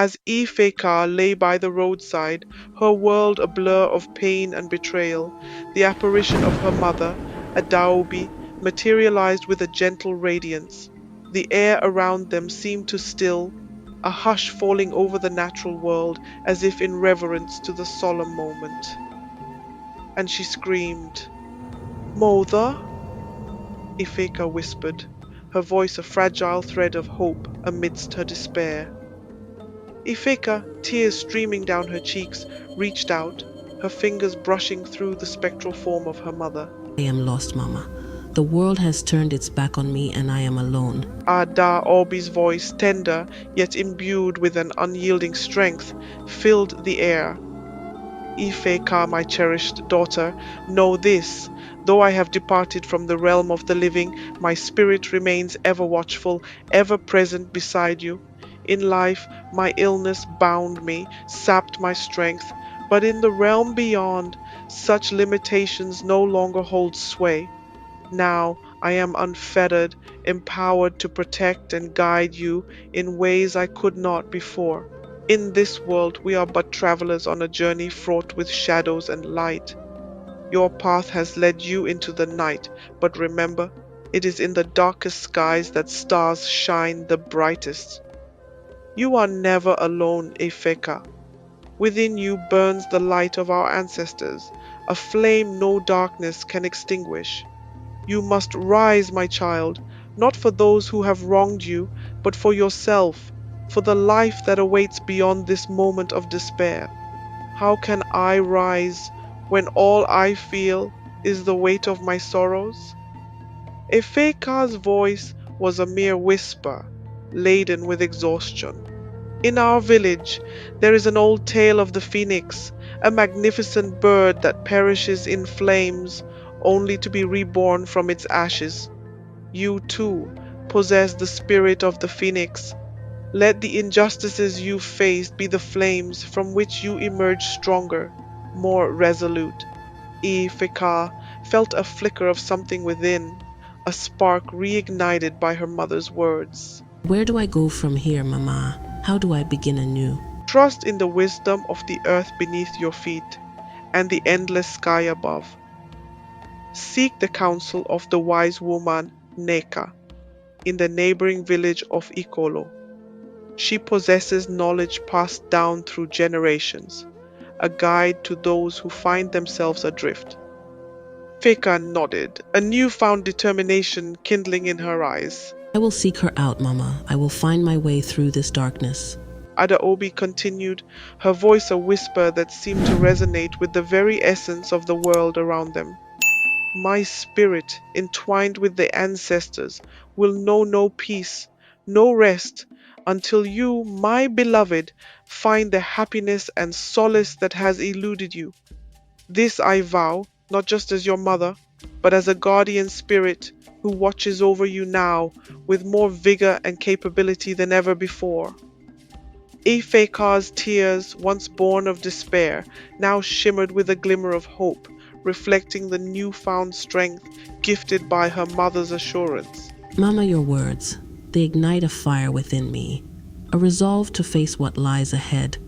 As Ifeka lay by the roadside, her world a blur of pain and betrayal, the apparition of her mother, Adaobi, materialized with a gentle radiance. The air around them seemed to still, a hush falling over the natural world as if in reverence to the solemn moment. And she screamed, "Mother?" Ifeka whispered, her voice a fragile thread of hope amidst her despair. Ifeka, tears streaming down her cheeks, reached out, her fingers brushing through the spectral form of her mother. I am lost, Mama. The world has turned its back on me and I am alone. Ada Obi's voice, tender yet imbued with an unyielding strength, filled the air. Ifeka, my cherished daughter, know this. Though I have departed from the realm of the living, my spirit remains ever watchful, ever present beside you. In life, my illness bound me, sapped my strength, but in the realm beyond, such limitations no longer hold sway. Now I am unfettered, empowered to protect and guide you in ways I could not before. In this world, we are but travelers on a journey fraught with shadows and light. Your path has led you into the night, but remember, it is in the darkest skies that stars shine the brightest. You are never alone, Ifeka. Within you burns the light of our ancestors, a flame no darkness can extinguish. You must rise, my child, not for those who have wronged you, but for yourself, for the life that awaits beyond this moment of despair. How can I rise when all I feel is the weight of my sorrows? Efeka's voice was a mere whisper, laden with exhaustion. In our village, there is an old tale of the phoenix, a magnificent bird that perishes in flames only to be reborn from its ashes. You, too, possess the spirit of the phoenix. Let the injustices you faced be the flames from which you emerge stronger, more resolute. Ifeka felt a flicker of something within, a spark reignited by her mother's words. Where do I go from here, Mama? How do I begin anew? Trust in the wisdom of the earth beneath your feet and the endless sky above. Seek the counsel of the wise woman Neka in the neighboring village of Ikolo. She possesses knowledge passed down through generations, a guide to those who find themselves adrift. Feka nodded, a newfound determination kindling in her eyes. I will seek her out, Mama. I will find my way through this darkness. Adaobi continued, her voice a whisper that seemed to resonate with the very essence of the world around them. My spirit, entwined with the ancestors, will know no peace, no rest, until you, my beloved, find the happiness and solace that has eluded you. This I vow, not just as your mother, but as a guardian spirit who watches over you now with more vigor and capability than ever before. Ifeka's tears, once born of despair, now shimmered with a glimmer of hope, reflecting the newfound strength gifted by her mother's assurance. Mama, your words, they ignite a fire within me, a resolve to face what lies ahead,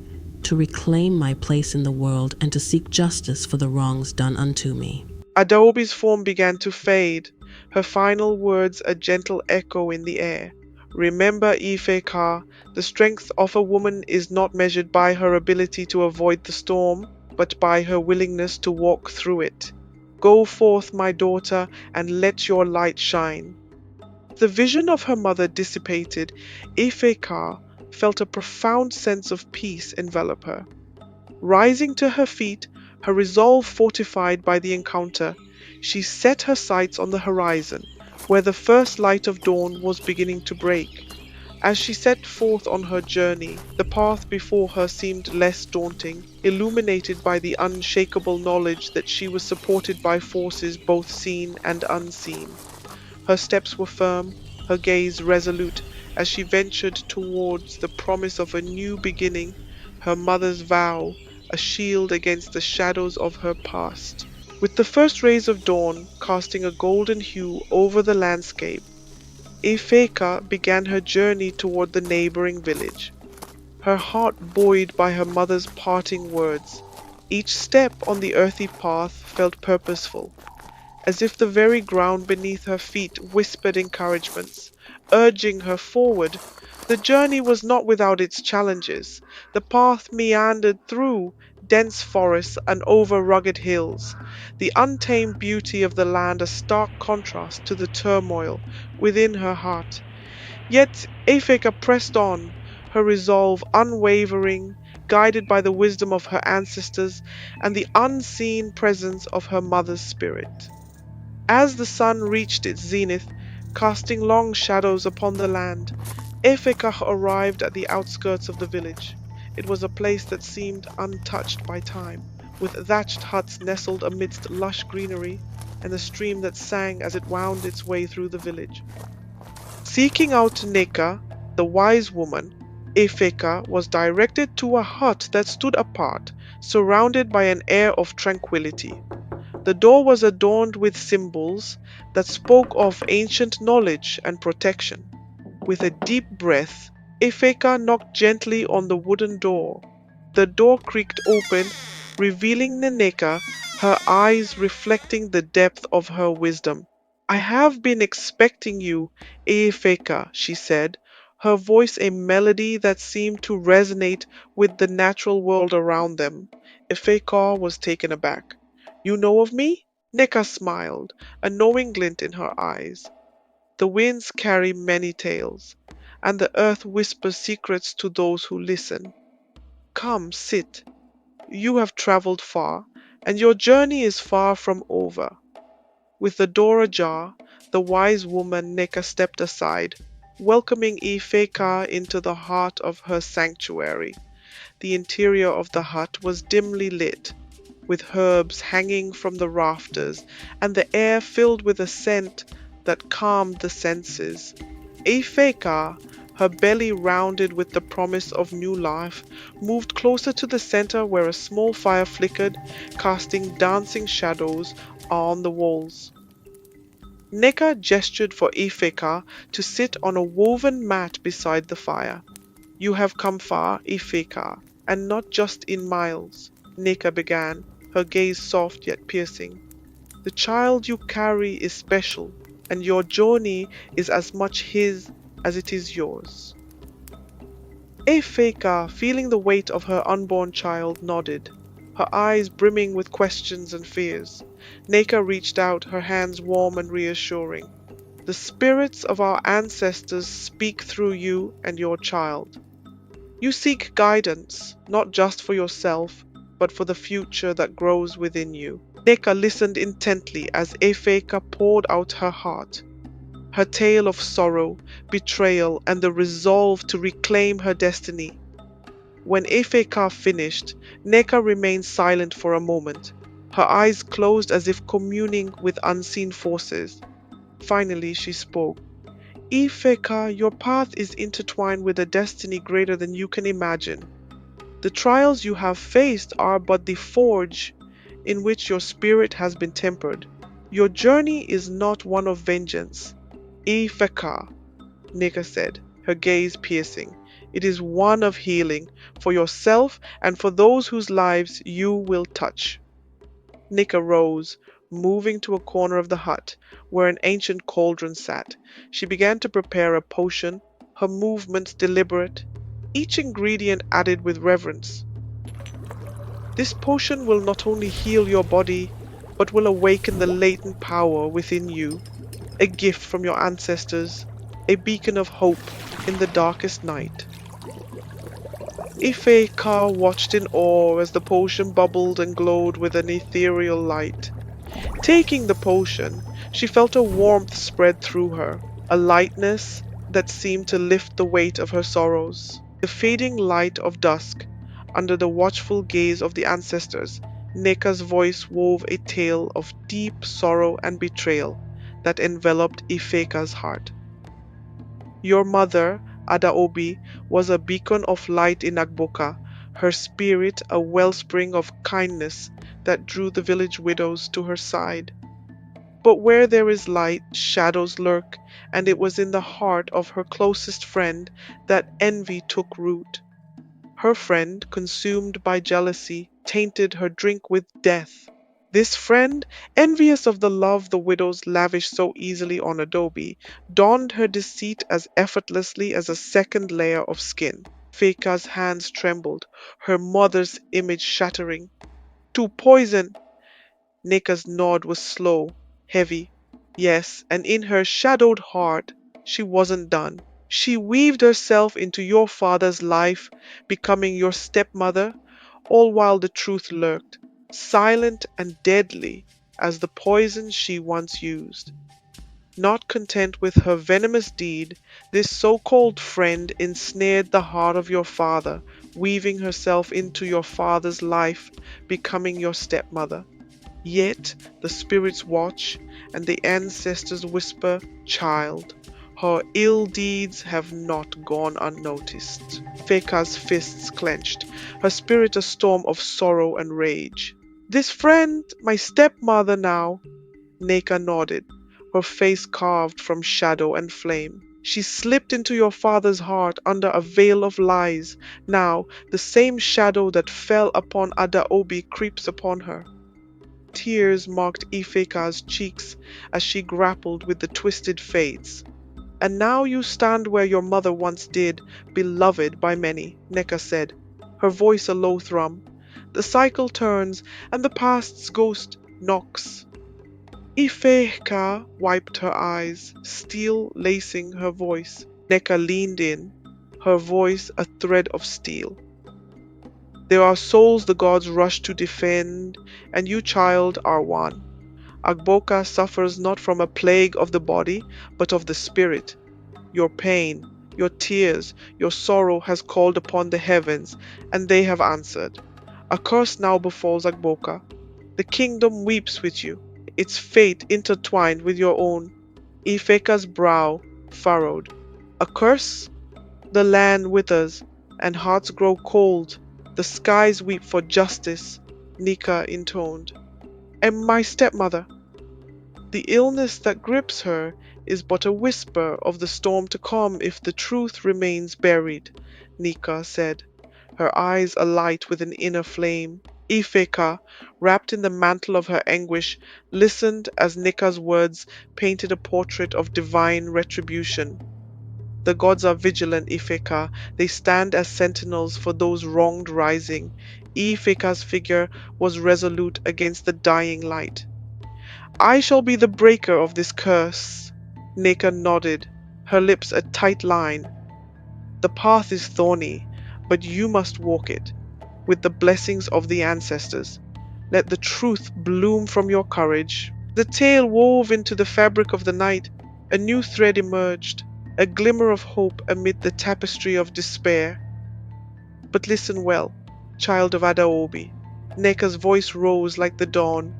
to reclaim my place in the world and to seek justice for the wrongs done unto me. Adaobi's form began to fade, her final words a gentle echo in the air. Remember, Ifeka, the strength of a woman is not measured by her ability to avoid the storm, but by her willingness to walk through it. Go forth, my daughter, and let your light shine. The vision of her mother dissipated. Ifeka felt a profound sense of peace envelop her. Rising to her feet, her resolve fortified by the encounter, she set her sights on the horizon, where the first light of dawn was beginning to break. As she set forth on her journey, the path before her seemed less daunting, illuminated by the unshakable knowledge that she was supported by forces both seen and unseen. Her steps were firm, her gaze resolute, as she ventured towards the promise of a new beginning, her mother's vow, a shield against the shadows of her past. With the first rays of dawn casting a golden hue over the landscape, Ifeka began her journey toward the neighboring village. her heart buoyed by her mother's parting words. Each step on the earthy path felt purposeful, as if the very ground beneath her feet whispered encouragements, urging her forward. The journey was not without its challenges. The path meandered through dense forests and over rugged hills, the untamed beauty of the land a stark contrast to the turmoil within her heart. Yet Ifeka pressed on, her resolve unwavering, guided by the wisdom of her ancestors and the unseen presence of her mother's spirit. As the sun reached its zenith, casting long shadows upon the land, Ifeka arrived at the outskirts of the village. It was a place that seemed untouched by time, with thatched huts nestled amidst lush greenery, and a stream that sang as it wound its way through the village. Seeking out Neka, the wise woman, Ifeka was directed to a hut that stood apart, surrounded by an air of tranquility. The door was adorned with symbols that spoke of ancient knowledge and protection. With a deep breath, Ifeka knocked gently on the wooden door. The door creaked open, revealing Neneka, her eyes reflecting the depth of her wisdom. I have been expecting you, Ifeka, she said, her voice a melody that seemed to resonate with the natural world around them. Ifeka was taken aback. You know of me? Neka smiled, a knowing glint in her eyes. The winds carry many tales, and the earth whispers secrets to those who listen. Come, sit. You have traveled far, and your journey is far from over. With the door ajar, the wise woman Neka stepped aside, welcoming Ifeka into the heart of her sanctuary. The interior of the hut was dimly lit, with herbs hanging from the rafters, and the air filled with a scent that calmed the senses. Ifeka, her belly rounded with the promise of new life, moved closer to the center where a small fire flickered, casting dancing shadows on the walls. Neka gestured for Ifeka to sit on a woven mat beside the fire. You have come far, Ifeka, and not just in miles, Neka began, her gaze soft yet piercing. The child you carry is special, and your journey is as much his as it is yours. Ifeka, feeling the weight of her unborn child, nodded, her eyes brimming with questions and fears. Neka reached out, her hands warm and reassuring. The spirits of our ancestors speak through you and your child. You seek guidance, not just for yourself, but for the future that grows within you. Neka listened intently as Ifeka poured out her heart, her tale of sorrow, betrayal, and the resolve to reclaim her destiny. When Ifeka finished, Neka remained silent for a moment, her eyes closed as if communing with unseen forces. Finally, she spoke. Ifeka, your path is intertwined with a destiny greater than you can imagine. The trials you have faced are but the forge in which your spirit has been tempered. Your journey is not one of vengeance. Ifeka, Neka said, her gaze piercing. It is one of healing for yourself and for those whose lives you will touch. Neka rose, moving to a corner of the hut where an ancient cauldron sat. She began to prepare a potion, her movements deliberate, each ingredient added with reverence. This potion will not only heal your body, but will awaken the latent power within you, a gift from your ancestors, a beacon of hope in the darkest night. Ifeka watched in awe as the potion bubbled and glowed with an ethereal light. Taking the potion, she felt a warmth spread through her, a lightness that seemed to lift the weight of her sorrows. The fading light of dusk, under the watchful gaze of the ancestors, Neka's voice wove a tale of deep sorrow and betrayal that enveloped Ifeka's heart. Your mother, Adaobi, was a beacon of light in Agboka, her spirit a wellspring of kindness that drew the village widows to her side. But where there is light, shadows lurk, and it was in the heart of her closest friend that envy took root. Her friend, consumed by jealousy, tainted her drink with death. This friend, envious of the love the widows lavish so easily on Adobe, donned her deceit as effortlessly as a second layer of skin. Feka's hands trembled, her mother's image shattering. To poison! Neka's nod was slow, heavy. Yes, and in her shadowed heart, she wasn't done. She weaved herself into your father's life, becoming your stepmother, all while the truth lurked, silent and deadly as the poison she once used. Not content with her venomous deed, this so-called friend ensnared the heart of your father, weaving herself into your father's life, becoming your stepmother. Yet the spirits watch, and the ancestors whisper, "Child, her ill deeds have not gone unnoticed." Feka's fists clenched, her spirit a storm of sorrow and rage. "This friend, my stepmother now," Neka nodded, her face carved from shadow and flame. "She slipped into your father's heart under a veil of lies. Now, the same shadow that fell upon Adaobi creeps upon her." Tears marked Ifeka's cheeks as she grappled with the twisted fates. "And now you stand where your mother once did, beloved by many," Neka said, her voice a low thrum. "The cycle turns, and the past's ghost knocks." Ifeka wiped her eyes, steel lacing her voice. Neka leaned in, her voice a thread of steel. "There are souls the gods rush to defend, and you, child, are one. Agboka suffers not from a plague of the body, but of the spirit. Your pain, your tears, your sorrow has called upon the heavens, and they have answered. A curse now befalls Agboka. The kingdom weeps with you, its fate intertwined with your own." Ifeka's brow furrowed. "A curse? The land withers, and hearts grow cold. The skies weep for justice," Neka intoned. "And my stepmother? The illness that grips her is but a whisper of the storm to come if the truth remains buried," Neka said, her eyes alight with an inner flame. Ifeka, wrapped in the mantle of her anguish, listened as Neka's words painted a portrait of divine retribution. "The gods are vigilant, Ifeka. They stand as sentinels for those wronged rising." Ifeka's figure was resolute against the dying light. "I shall be the breaker of this curse." Neka nodded, her lips a tight line. "The path is thorny, but you must walk it, with the blessings of the ancestors. Let the truth bloom from your courage." The tale wove into the fabric of the night. A new thread emerged, a glimmer of hope amid the tapestry of despair. "But listen well, child of Adaobi." Neka's voice rose like the dawn.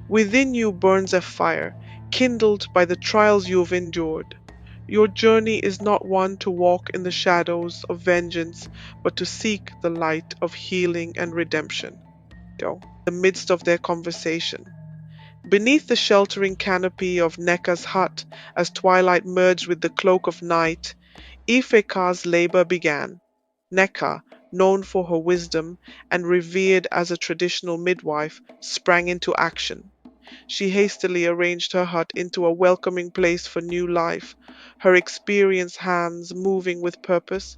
"Within you burns a fire, kindled by the trials you have endured. Your journey is not one to walk in the shadows of vengeance, but to seek the light of healing and redemption." Go. In the midst of their conversation, beneath the sheltering canopy of Neka's hut, as twilight merged with the cloak of night, Ifeka's labor began. Neka, known for her wisdom and revered as a traditional midwife, sprang into action. She hastily arranged her hut into a welcoming place for new life, her experienced hands moving with purpose.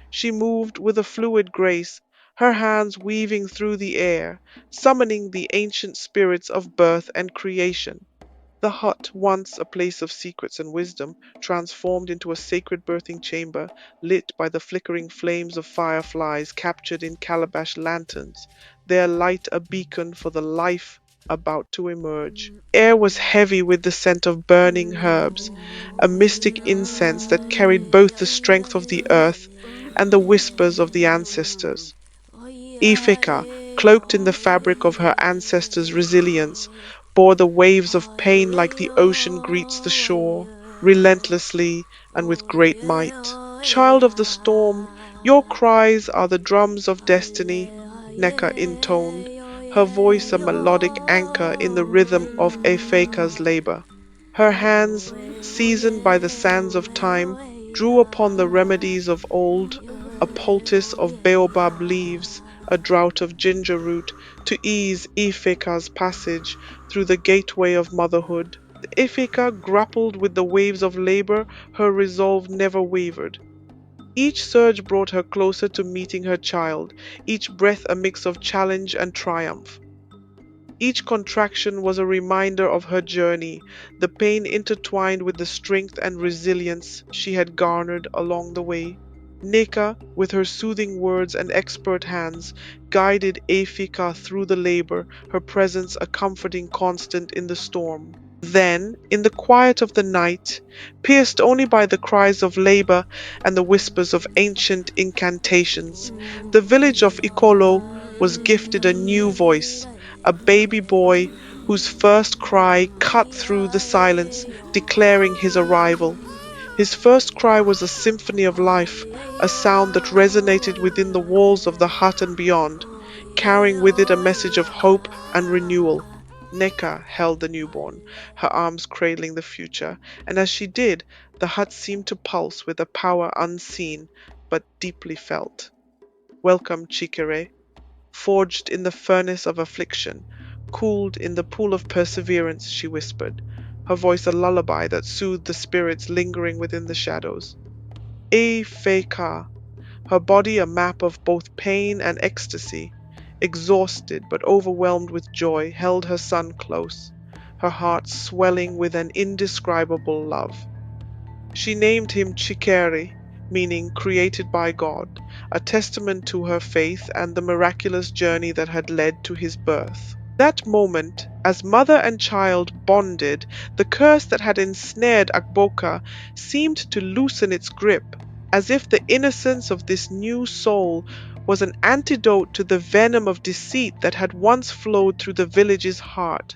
She moved with a fluid grace, her hands weaving through the air, summoning the ancient spirits of birth and creation. The hut, once a place of secrets and wisdom, transformed into a sacred birthing chamber, lit by the flickering flames of fireflies captured in calabash lanterns, their light a beacon for the life about to emerge. Air was heavy with the scent of burning herbs, a mystic incense that carried both the strength of the earth and the whispers of the ancestors. Ifeka, cloaked in the fabric of her ancestors' resilience, bore the waves of pain like the ocean greets the shore, relentlessly and with great might. "Child of the storm, your cries are the drums of destiny," Neka intoned, her voice a melodic anchor in the rhythm of Ifeka's labor. Her hands, seasoned by the sands of time, drew upon the remedies of old. a poultice of baobab leaves, a draught of ginger root, to ease Ifeka's passage through the gateway of motherhood. Ifeka grappled with the waves of labor, her resolve never wavered. Each surge brought her closer to meeting her child, each breath a mix of challenge and triumph. Each contraction was a reminder of her journey, the pain intertwined with the strength and resilience she had garnered along the way. Neka, with her soothing words and expert hands, guided Afika through the labor, her presence a comforting constant in the storm. Then, in the quiet of the night, pierced only by the cries of labor and the whispers of ancient incantations, the village of Ikolo was gifted a new voice, a baby boy whose first cry cut through the silence, declaring his arrival. His first cry was a symphony of life, a sound that resonated within the walls of the hut and beyond, carrying with it a message of hope and renewal. Neka held the newborn, her arms cradling the future, and as she did, the hut seemed to pulse with a power unseen but deeply felt. Welcome, Chikere, forged in the furnace of affliction, cooled in the pool of perseverance, she whispered, her voice a lullaby that soothed the spirits lingering within the shadows. E Feka, her body a map of both pain and ecstasy, exhausted but overwhelmed with joy, held her son close, her heart swelling with an indescribable love. She named him Chikere, meaning created by God, a testament to her faith and the miraculous journey that had led to his birth. That moment, as mother and child bonded, the curse that had ensnared Agboka seemed to loosen its grip, as if the innocence of this new soul was an antidote to the venom of deceit that had once flowed through the village's heart.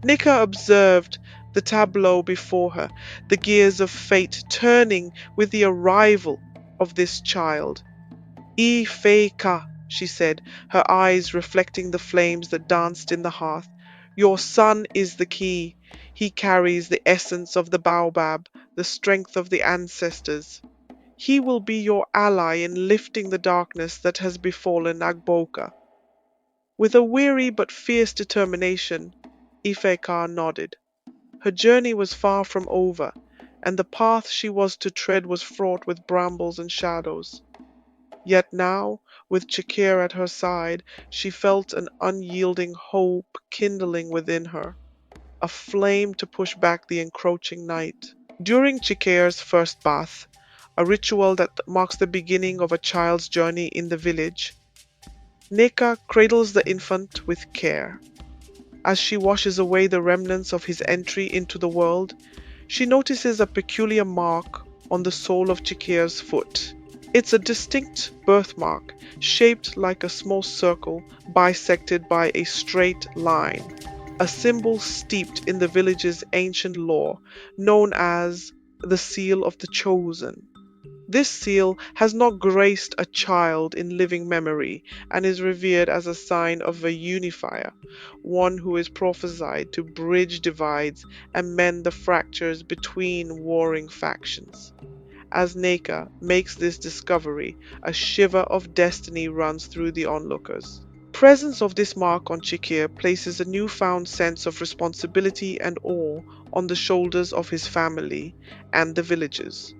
Neka observed the tableau before her, the gears of fate turning with the arrival of this child. Ifeka, she said, her eyes reflecting the flames that danced in the hearth. Your son is the key. He carries the essence of the baobab, the strength of the ancestors. He will be your ally in lifting the darkness that has befallen Agboka. With a weary but fierce determination, Ifeka nodded. Her journey was far from over, and the path she was to tread was fraught with brambles and shadows. Yet now, with Chikir at her side, she felt an unyielding hope kindling within her, a flame to push back the encroaching night. During Chikir's first bath, a ritual that marks the beginning of a child's journey in the village, Neka cradles the infant with care. As she washes away the remnants of his entry into the world, she notices a peculiar mark on the sole of Chikir's foot. It's a distinct birthmark, shaped like a small circle bisected by a straight line, a symbol steeped in the village's ancient lore, known as the Seal of the Chosen. This seal has not graced a child in living memory and is revered as a sign of a unifier, one who is prophesied to bridge divides and mend the fractures between warring factions. As Neka makes this discovery, a shiver of destiny runs through the onlookers. Presence of this mark on Chikir places a newfound sense of responsibility and awe on the shoulders of his family and the villagers.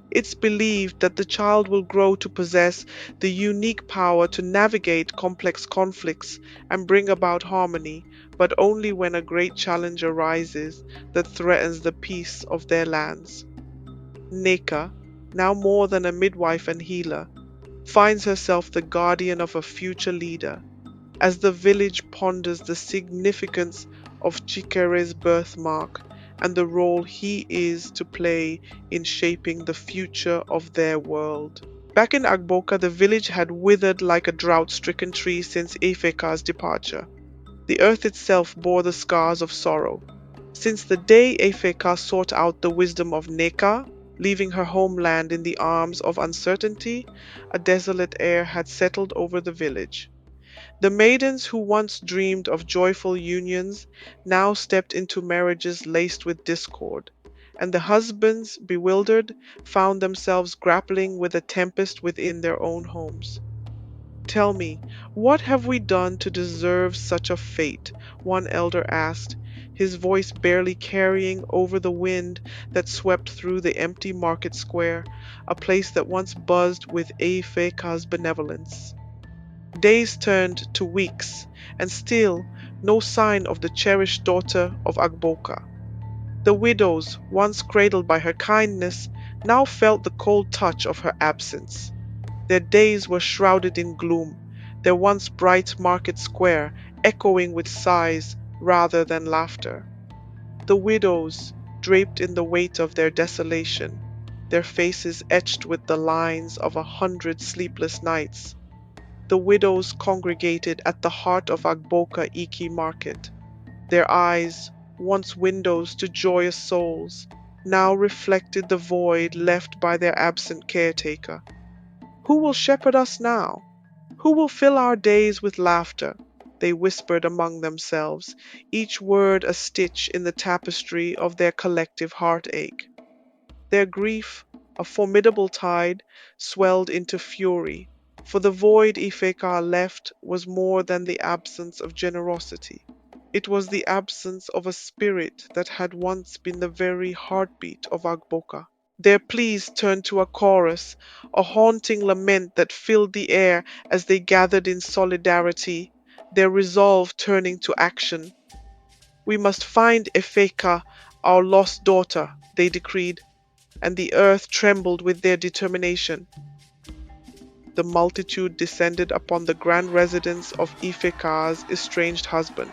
It's believed that the child will grow to possess the unique power to navigate complex conflicts and bring about harmony, but only when a great challenge arises that threatens the peace of their lands. Neka, now more than a midwife and healer, finds herself the guardian of a future leader, as the village ponders the significance of Chikere's birthmark and the role he is to play in shaping the future of their world. Back in Agboka, the village had withered like a drought-stricken tree since Ifeka's departure. The earth itself bore the scars of sorrow. Since the day Ifeka sought out the wisdom of Neka, leaving her homeland in the arms of uncertainty, a desolate air had settled over the village. The maidens who once dreamed of joyful unions now stepped into marriages laced with discord, and the husbands, bewildered, found themselves grappling with a tempest within their own homes. Tell me, what have we done to deserve such a fate? One elder asked, his voice barely carrying over the wind that swept through the empty market square, a place that once buzzed with Ifeka's benevolence. Days turned to weeks, and still no sign of the cherished daughter of Agboka. The widows, once cradled by her kindness, now felt the cold touch of her absence. Their days were shrouded in gloom, their once bright market square echoing with sighs rather than laughter. The widows, draped in the weight of their desolation, their faces etched with the lines of 100 sleepless nights. The widows congregated at the heart of Agboka Iki market, their eyes, once windows to joyous souls, now reflected the void left by their absent caretaker. Who will shepherd us now? Who will fill our days with laughter? They whispered among themselves, each word a stitch in the tapestry of their collective heartache. Their grief, a formidable tide, swelled into fury, for the void Ifeka left was more than the absence of generosity. It was the absence of a spirit that had once been the very heartbeat of Agboka. Their pleas turned to a chorus, a haunting lament that filled the air as they gathered in solidarity, their resolve turning to action. We must find Ifeka, our lost daughter, they decreed, and the earth trembled with their determination. The multitude descended upon the grand residence of Ifeka's estranged husband.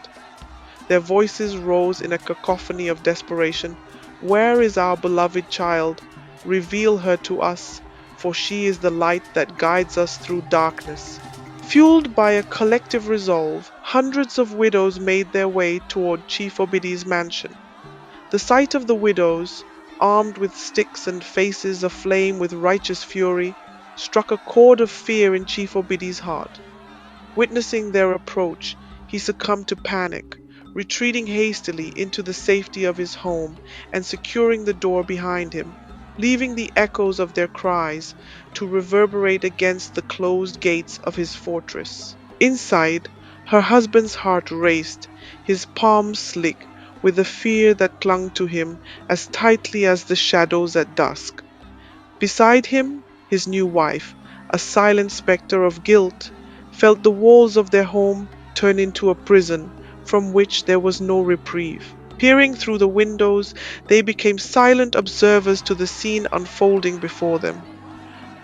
Their voices rose in a cacophony of desperation. Where is our beloved child? Reveal her to us, for she is the light that guides us through darkness. Fueled by a collective resolve, hundreds of widows made their way toward Chief Obidi's mansion. The sight of the widows, armed with sticks and faces aflame with righteous fury, struck a chord of fear in Chief Obidi's heart. Witnessing their approach, he succumbed to panic, retreating hastily into the safety of his home and securing the door behind him, leaving the echoes of their cries to reverberate against the closed gates of his fortress. Inside, her husband's heart raced, his palms slick with the fear that clung to him as tightly as the shadows at dusk. Beside him, his new wife, a silent spectre of guilt, felt the walls of their home turn into a prison from which there was no reprieve. Peering through the windows, they became silent observers to the scene unfolding before them.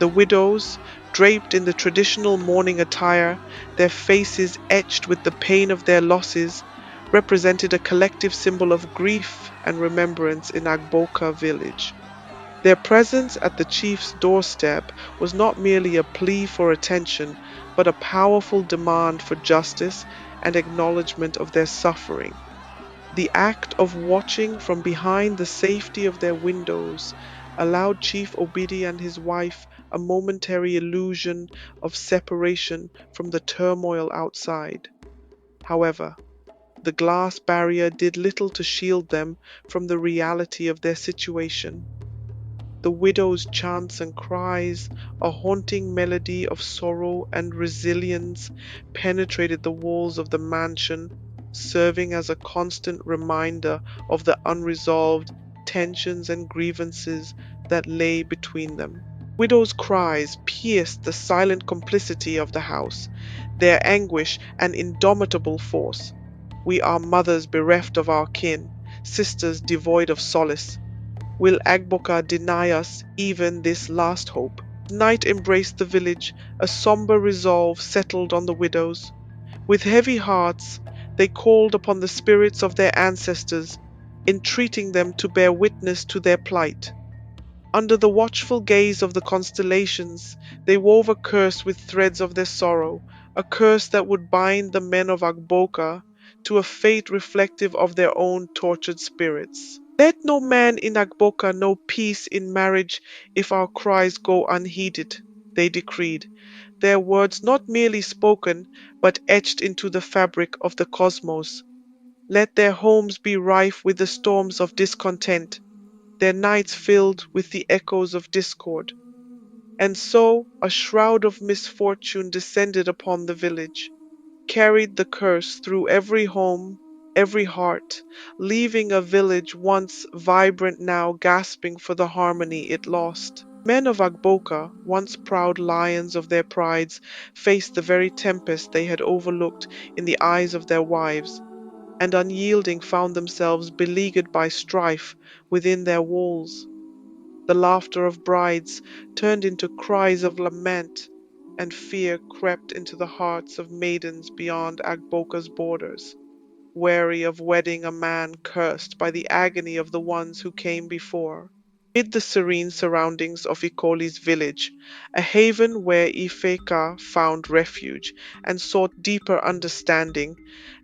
The widows, draped in the traditional mourning attire, their faces etched with the pain of their losses, represented a collective symbol of grief and remembrance in Agboka village. Their presence at the chief's doorstep was not merely a plea for attention, but a powerful demand for justice and acknowledgement of their suffering. The act of watching from behind the safety of their windows allowed Chief Obidi and his wife a momentary illusion of separation from the turmoil outside. However, the glass barrier did little to shield them from the reality of their situation. The widow's chants and cries, a haunting melody of sorrow and resilience, penetrated the walls of the mansion, serving as a constant reminder of the unresolved tensions and grievances that lay between them. Widows' cries pierced the silent complicity of the house, their anguish an indomitable force. We are mothers bereft of our kin, sisters devoid of solace. Will Agboka deny us even this last hope? Night embraced the village, a somber resolve settled on the widows. With heavy hearts, they called upon the spirits of their ancestors, entreating them to bear witness to their plight. Under the watchful gaze of the constellations, they wove a curse with threads of their sorrow, a curse that would bind the men of Agboka to a fate reflective of their own tortured spirits. Let no man in Agboka know peace in marriage if our cries go unheeded, they decreed, their words not merely spoken, but etched into the fabric of the cosmos. Let their homes be rife with the storms of discontent. their nights filled with the echoes of discord. And so a shroud of misfortune descended upon the village, carried the curse through every home, every heart, leaving a village once vibrant now gasping for the harmony it lost. Men of Agboka, once proud lions of their prides, faced the very tempest they had overlooked in the eyes of their wives, and unyielding found themselves beleaguered by strife within their walls. The laughter of brides turned into cries of lament, and fear crept into the hearts of maidens beyond Agboka's borders, wary of wedding a man cursed by the agony of the ones who came before. Amid the serene surroundings of Ikoli's village, a haven where Ifeka found refuge and sought deeper understanding,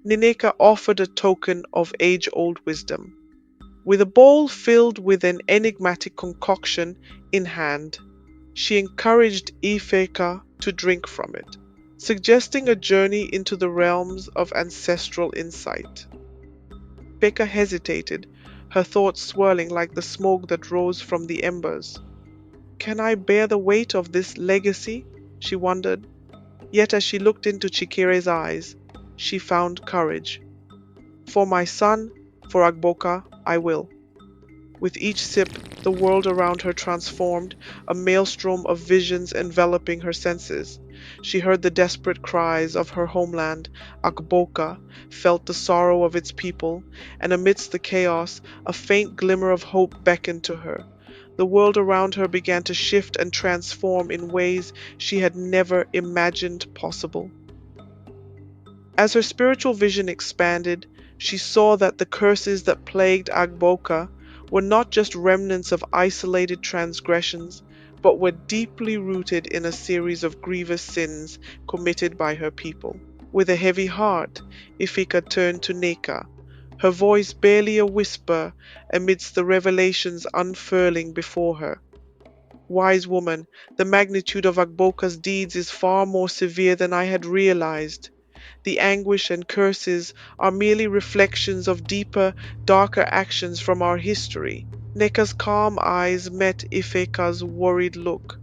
Neka offered a token of age-old wisdom. With a bowl filled with an enigmatic concoction in hand, she encouraged Ifeka to drink from it, suggesting a journey into the realms of ancestral insight. Ifeka hesitated, her thoughts swirling like the smoke that rose from the embers. Can I bear the weight of this legacy? She wondered. Yet as she looked into Chikire's eyes, she found courage. For my son, for Agboka, I will. With each sip, the world around her transformed, a maelstrom of visions enveloping her senses. She heard the desperate cries of her homeland, Agboka, felt the sorrow of its people, and amidst the chaos, a faint glimmer of hope beckoned to her. The world around her began to shift and transform in ways she had never imagined possible. As her spiritual vision expanded, she saw that the curses that plagued Agboka were not just remnants of isolated transgressions, but were deeply rooted in a series of grievous sins committed by her people. With a heavy heart, Ifeka turned to Neka, her voice barely a whisper amidst the revelations unfurling before her. Wise woman, the magnitude of Agboka's deeds is far more severe than I had realized. The anguish and curses are merely reflections of deeper, darker actions from our history. Neka's calm eyes met Ifeka's worried look.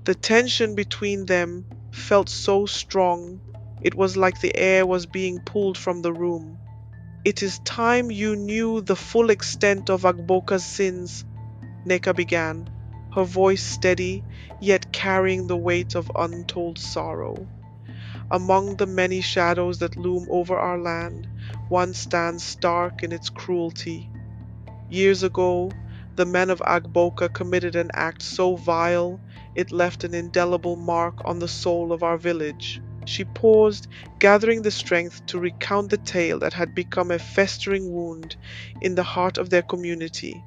The tension between them felt so strong, it was like the air was being pulled from the room. It is time you knew the full extent of Agboka's sins, Neka began, her voice steady, yet carrying the weight of untold sorrow. Among the many shadows that loom over our land, one stands stark in its cruelty. Years ago, the men of Agboka committed an act so vile it left an indelible mark on the soul of our village. She paused, gathering the strength to recount the tale that had become a festering wound in the heart of their community.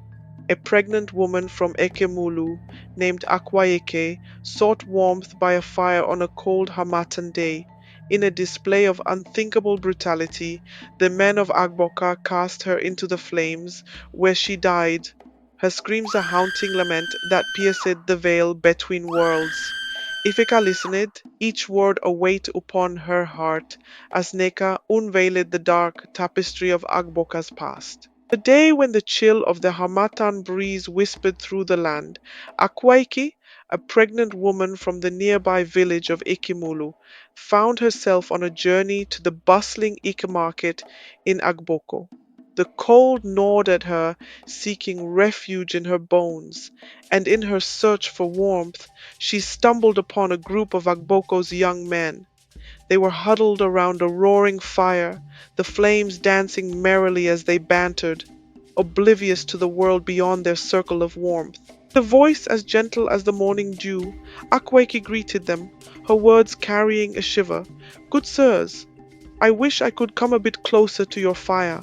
A pregnant woman from Ekemulu, named Akwaeke, sought warmth by a fire on a cold Hamatan day. In a display of unthinkable brutality, the men of Agboka cast her into the flames, where she died, her screams a haunting lament that pierced the veil between worlds. Ifeka listened, each word a weight upon her heart, as Neka unveiled the dark tapestry of Agboka's past. The day when the chill of the Harmattan breeze whispered through the land, Akwaiki, a pregnant woman from the nearby village of Ikimulu, found herself on a journey to the bustling Ike market in Agboko. The cold gnawed at her, seeking refuge in her bones, and in her search for warmth, she stumbled upon a group of Agboko's young men. They were huddled around a roaring fire, the flames dancing merrily as they bantered, oblivious to the world beyond their circle of warmth. With a voice as gentle as the morning dew, Akwaeke greeted them, her words carrying a shiver. Good sirs, I wish I could come a bit closer to your fire.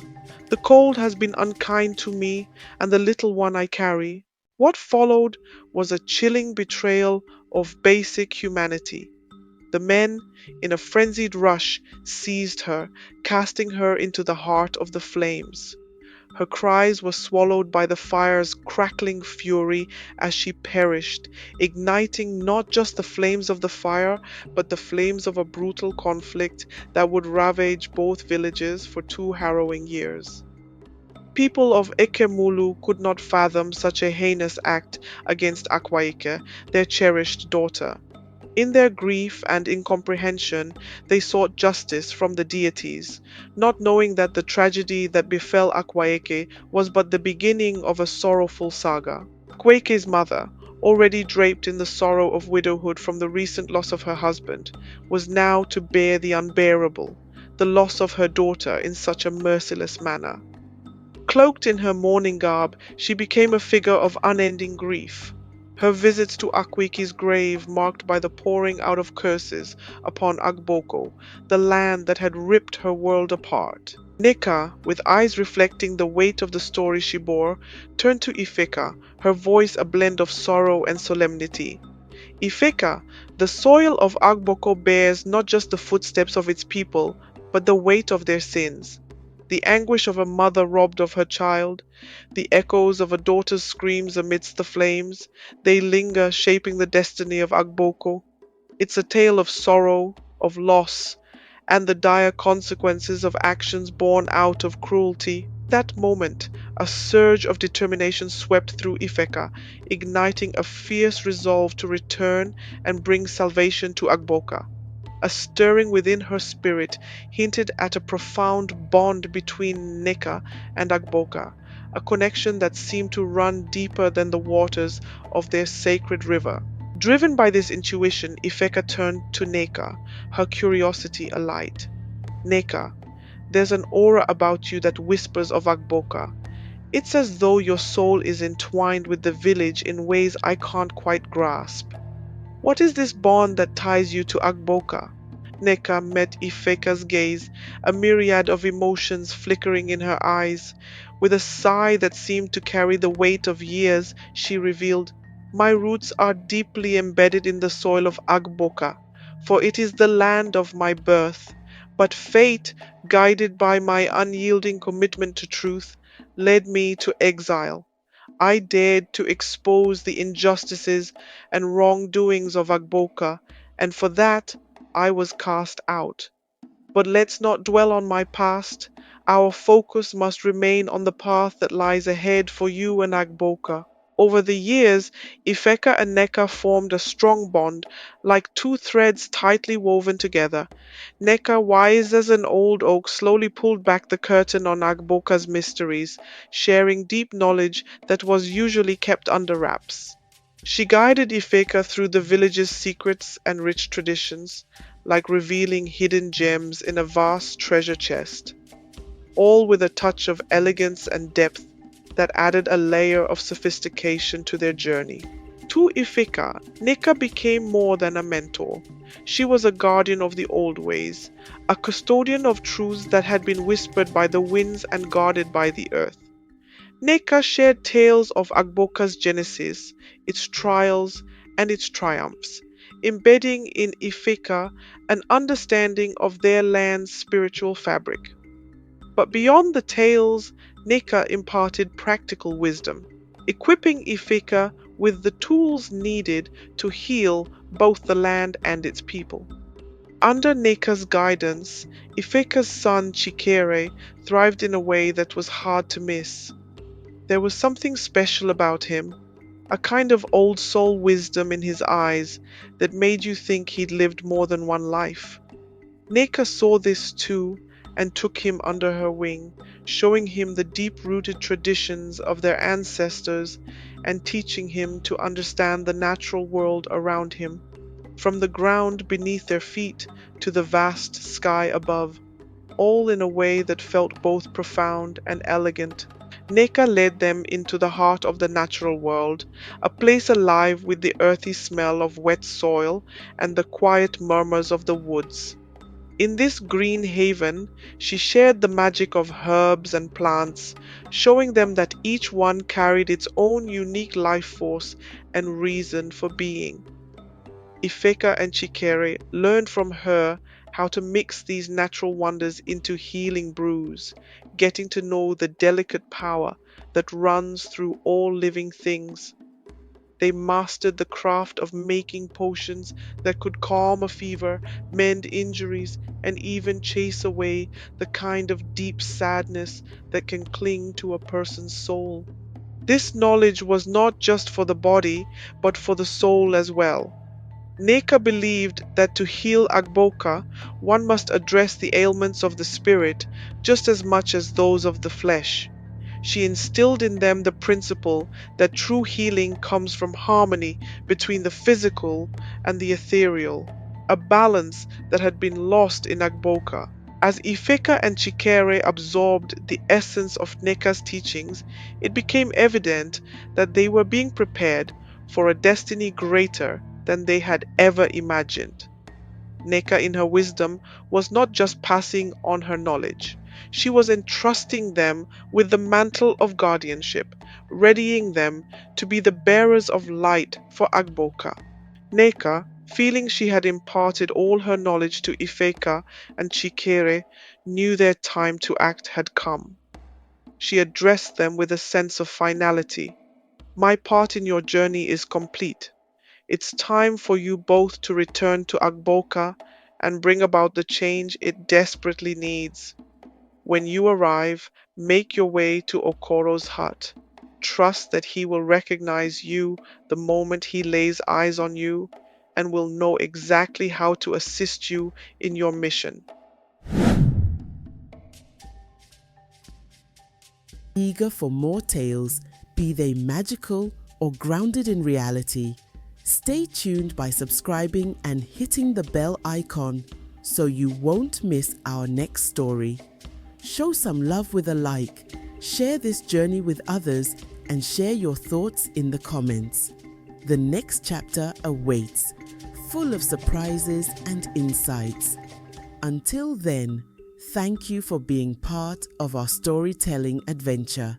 The cold has been unkind to me and the little one I carry. What followed was a chilling betrayal of basic humanity. The men, in a frenzied rush, seized her, casting her into the heart of the flames. Her cries were swallowed by the fire's crackling fury as she perished, igniting not just the flames of the fire, but the flames of a brutal conflict that would ravage both villages for 2 harrowing years. people of Ekemulu could not fathom such a heinous act against Akwaeke, their cherished daughter. In their grief and incomprehension, they sought justice from the deities, not knowing that the tragedy that befell Akwaeke was but the beginning of a sorrowful saga. Akwaeke's mother, already draped in the sorrow of widowhood from the recent loss of her husband, was now to bear the unbearable, the loss of her daughter in such a merciless manner. Cloaked in her mourning garb, she became a figure of unending grief. Her visits to Akwiki's grave marked by the pouring out of curses upon Agboko, the land that had ripped her world apart. Neka, with eyes reflecting the weight of the story she bore, turned to Ifeka, her voice a blend of sorrow and solemnity. Ifeka, the soil of Agboko bears not just the footsteps of its people, but the weight of their sins. The anguish of a mother robbed of her child, the echoes of a daughter's screams amidst the flames, they linger shaping the destiny of Agboko. It's a tale of sorrow, of loss, and the dire consequences of actions born out of cruelty. That moment, a surge of determination swept through Ifeka, igniting a fierce resolve to return and bring salvation to Agboka. A stirring within her spirit hinted at a profound bond between Neka and Agboka, a connection that seemed to run deeper than the waters of their sacred river. Driven by this intuition, Ifeka turned to Neka, her curiosity alight. Neka, there's an aura about you that whispers of Agboka. It's as though your soul is entwined with the village in ways I can't quite grasp. What is this bond that ties you to Agboka? Neka met Ifeka's gaze, a myriad of emotions flickering in her eyes. With a sigh that seemed to carry the weight of years, she revealed, my roots are deeply embedded in the soil of Agboka, for it is the land of my birth. But fate, guided by my unyielding commitment to truth, led me to exile. I dared to expose the injustices and wrongdoings of Agboka, and for that I was cast out. But let's not dwell on my past. Our focus must remain on the path that lies ahead for you and Agboka. Over the years, Ifeka and Neka formed a strong bond, like two threads tightly woven together. Neka, wise as an old oak, slowly pulled back the curtain on Agboka's mysteries, sharing deep knowledge that was usually kept under wraps. She guided Ifeka through the village's secrets and rich traditions, like revealing hidden gems in a vast treasure chest, all with a touch of elegance and depth that added a layer of sophistication to their journey. To Ifeka, Neka became more than a mentor. She was a guardian of the old ways, a custodian of truths that had been whispered by the winds and guarded by the earth. Neka shared tales of Agboka's genesis, its trials, and its triumphs, embedding in Ifeka an understanding of their land's spiritual fabric. But beyond the tales, Neka imparted practical wisdom, equipping Ifeka with the tools needed to heal both the land and its people. Under Neka's guidance, Ifeka's son Chikere thrived in a way that was hard to miss. There was something special about him, a kind of old soul wisdom in his eyes that made you think he'd lived more than one life. Neka saw this too and took him under her wing, showing him the deep-rooted traditions of their ancestors and teaching him to understand the natural world around him, from the ground beneath their feet to the vast sky above, all in a way that felt both profound and elegant. Neka led them into the heart of the natural world, a place alive with the earthy smell of wet soil and the quiet murmurs of the woods. In this green haven, she shared the magic of herbs and plants, showing them that each one carried its own unique life force and reason for being. Ifeka and Chikere learned from her how to mix these natural wonders into healing brews, getting to know the delicate power that runs through all living things. They mastered the craft of making potions that could calm a fever, mend injuries, and even chase away the kind of deep sadness that can cling to a person's soul. This knowledge was not just for the body, but for the soul as well. Neka believed that to heal Agboka, one must address the ailments of the spirit just as much as those of the flesh. She instilled in them the principle that true healing comes from harmony between the physical and the ethereal, a balance that had been lost in Agboka. As Ifeka and Chikere absorbed the essence of Neka's teachings, it became evident that they were being prepared for a destiny greater than they had ever imagined. Neka, in her wisdom, was not just passing on her knowledge. She was entrusting them with the mantle of guardianship, readying them to be the bearers of light for Agboka. Neka, feeling she had imparted all her knowledge to Ifeka and Chikere, knew their time to act had come. She addressed them with a sense of finality. My part in your journey is complete. It's time for you both to return to Agboka and bring about the change it desperately needs. When you arrive, make your way to Okoro's hut. Trust that he will recognize you the moment he lays eyes on you and will know exactly how to assist you in your mission. Eager for more tales, be they magical or grounded in reality? Stay tuned by subscribing and hitting the bell icon so you won't miss our next story. Show some love with a like, share this journey with others, and share your thoughts in the comments. The next chapter awaits, full of surprises and insights. Until then, thank you for being part of our storytelling adventure.